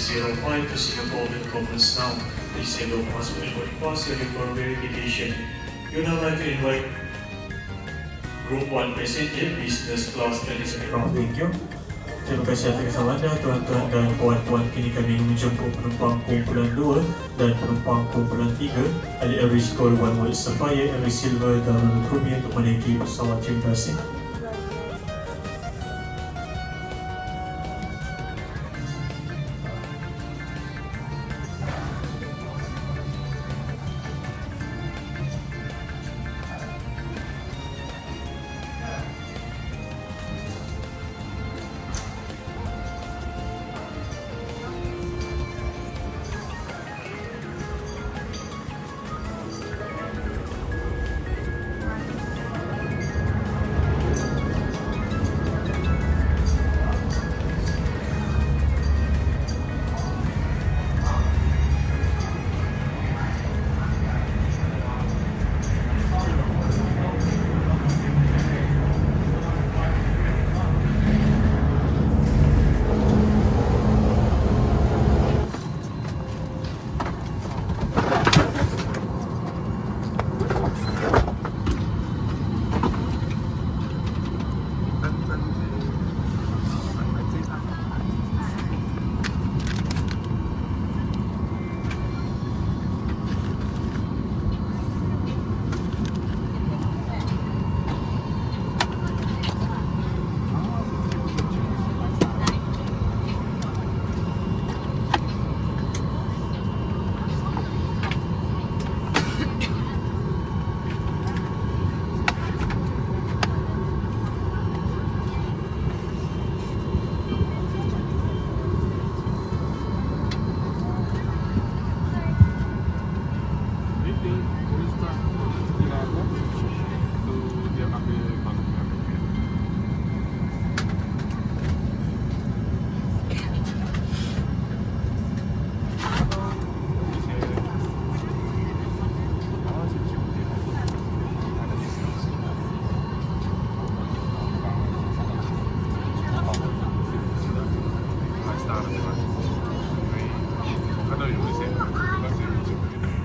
MH605 to Singapore will commence now. Please send your passport and pass your for verification. You now like to invite Group 1 passenger, business class dan aircraft. Thank you. Terima kasih atas kesalahan anda, tuan-tuan dan puan-puan. Kini kami menjemput penumpang kumpulan 2 dan penumpang kumpulan 3 dari Aviation Call 1 Sapphire, Air Silver dan Ruby untuk menaiki pesawat. Terima kasih.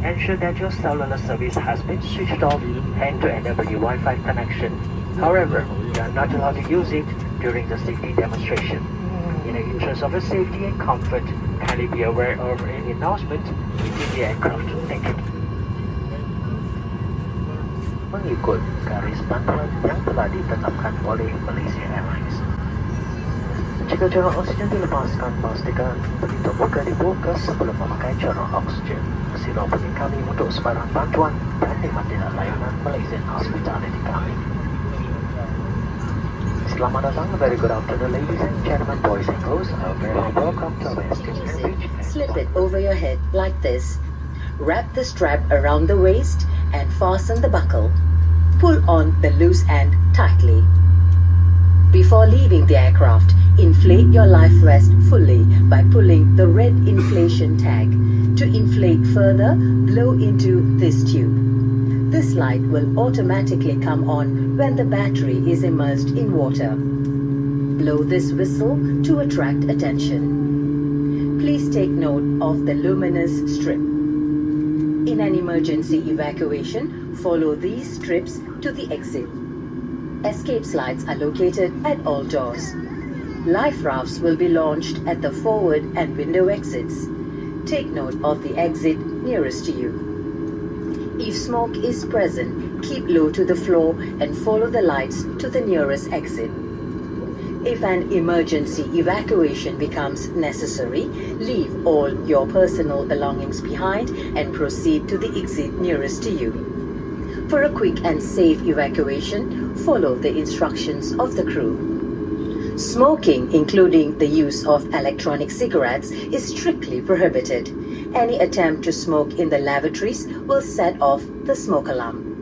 Ensure that your cellular service has been switched off and to enable your Wi-Fi connection. However, you are not allowed to use it during the safety demonstration. In the interest of your safety and comfort, kindly be aware of any announcement within the aircraft. Thank you. Mengikut garis panduan yang telah ditetapkan oleh Malaysia Airlines. Jika corong oksigen dilepaskan, pastikan pintu buka dibuka sebelum memakai corong oksigen. Sila hubungi kami untuk sebarang bantuan dan nikmatilah layanan Malaysian Hospitality kami. Selamat datang, very good afternoon ladies and gentlemen, boys and girls. A very welcome to our Beach. Slip it over your head like this. Wrap the strap around the waist and fasten the buckle. Pull on the loose end tightly. Before leaving the aircraft, inflate your life vest fully by pulling the red inflation tag. To inflate further, blow into this tube. This light will automatically come on when the battery is immersed in water. Blow this whistle to attract attention. Please take note of the luminous strip. In an emergency evacuation, follow these strips to the exit. Escape slides are located at all doors. Life rafts will be launched at the forward and window exits. Take note of the exit nearest to you. If smoke is present, keep low to the floor and follow the lights to the nearest exit. If an emergency evacuation becomes necessary, leave all your personal belongings behind and proceed to the exit nearest to you. For a quick and safe evacuation, follow the instructions of the crew. Smoking, including the use of electronic cigarettes, is strictly prohibited. Any attempt to smoke in the lavatories will set off the smoke alarm.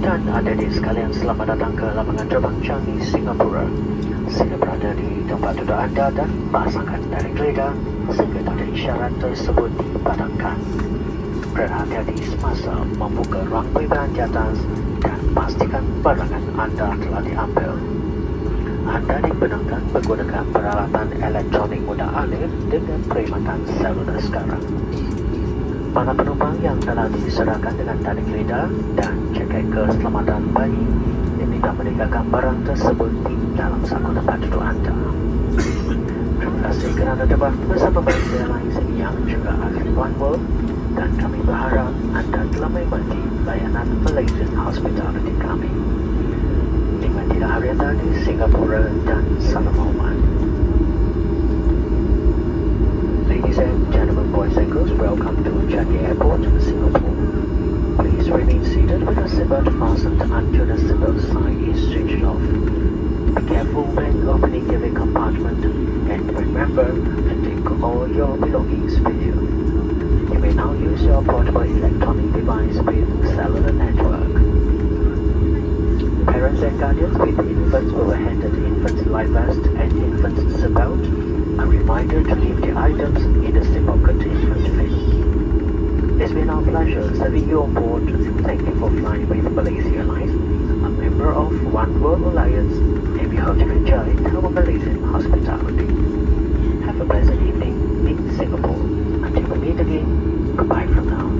Dan adik-adik sekalian, selamat datang ke lapangan terbang Changi, Singapura. Sila berada di tempat duduk anda dan pasangkan dari gelegar sehingga tanda isyarat tersebut dipadamkan. Berhati-hati semasa membuka runway bahan di atas dan pastikan barangan anda telah diambil. Anda dibenarkan menggunakan peralatan elektronik mudah alih dengan perkhidmatan seluler sekarang. Para penumpang yang telah diserahkan dengan tanda gelegar dan jaket keselamatan bayi diminta meninggalkan barang tersebut di dalam saku tempat duduk anda. Terima kasih kerana terbang bersama Malaysia Airlines yang juga ahli oneworld, dan kami berharap anda telah menikmati layanan Malaysian Hospitality kami. Nikmatilah hari anda di Singapura dan salam hormat. Ladies and gentlemen, boys and girls, welcome to Changi Airport, Singapore. Please remain seated with your seatbelt fastened until the seatbelt sign is switched off. Be careful when opening every compartment and remember to take all your belongings with you. You may now use your portable electronic device with cellular network. Parents and guardians with infants will be handed infant's life vest and infant's seatbelt. A reminder to leave the items in the seatbelt infant bin. It's been our pleasure serving you on board. Thank you for flying with Malaysia Airlines, a member of One World Alliance, and we hope you enjoy our Malaysian hospitality. Have a pleasant evening in Singapore. Until we meet again, goodbye from now.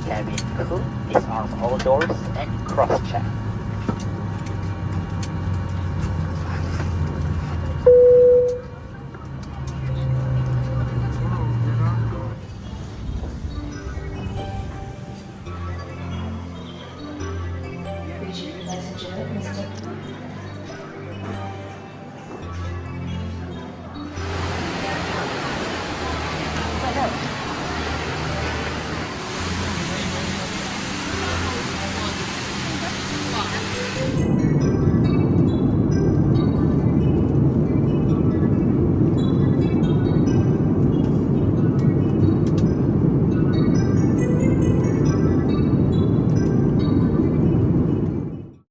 Cabin crew is on all doors and cross-check. Appreciate your passenger, Mr.